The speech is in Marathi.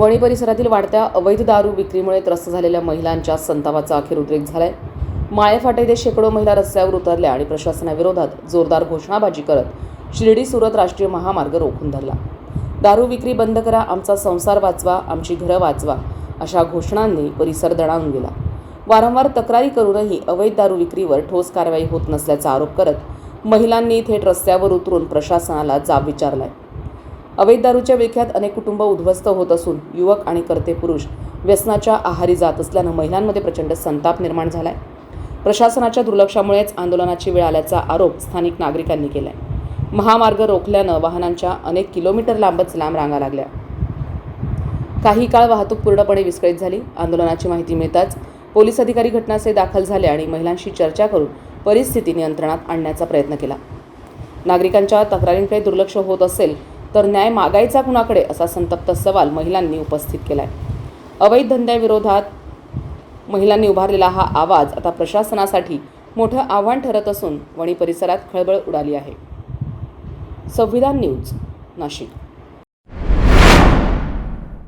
वणी परिसरातील वाढत्या अवैध दारू विक्रीमुळे त्रस्त झालेल्या महिलांच्या संतापाचा अखेर उद्रेक झालाय। माळे फाटा येथे शेकडो महिला रस्त्यावर उतरल्या आणि प्रशासनाविरोधात जोरदार घोषणाबाजी करत शिर्डी सुरत राष्ट्रीय महामार्ग रोखून धरला। दारू विक्री बंद करा, आमचा संसार वाचवा, आमची घरं वाचवा अशा घोषणांनी परिसर दणाणून गेला। वारंवार तक्रारी करूनही अवैध दारू विक्रीवर ठोस कारवाई होत नसल्याचा आरोप करत महिलांनी थेट रस्त्यावर उतरून प्रशासनाला जाब विचारलाय। अवैध दारूच्या विळख्यात अनेक कुटुंब उद्ध्वस्त होत असून युवक आणि कर्ते पुरुष व्यसनाच्या आहारी जात असल्यानं महिलांमध्ये प्रचंड संताप निर्माण झालाय। प्रशासनाच्या दुर्लक्षामुळेच आंदोलनाची वेळ आल्याचा आरोप स्थानिक नागरिकांनी केलाय। महामार्ग रोखल्यानं वाहनांच्या अनेक किलोमीटर लांबच लांब रांगा लागल्या। काही काळ वाहतूक पूर्णपणे विस्कळीत झाली। आंदोलनाची माहिती मिळताच पोलीस अधिकारी घटनास्थळी दाखल झाले आणि महिलांशी चर्चा करून परिस्थिती नियंत्रणात आणण्याचा प्रयत्न केला। नागरिकांच्या तक्रारींकडे दुर्लक्ष होत असेल तर न्याय मागायचा कुणाकडे असा संतप्त सवाल महिलांनी उपस्थित केलाय। अवैध धंद्याविरोधात महिलांनी उभारलेला हा आवाज आता प्रशासनासाठी मोठं आव्हान ठरत असून वणी परिसरात खळबळ उडाली आहे। संविधान न्यूज, नाशिक।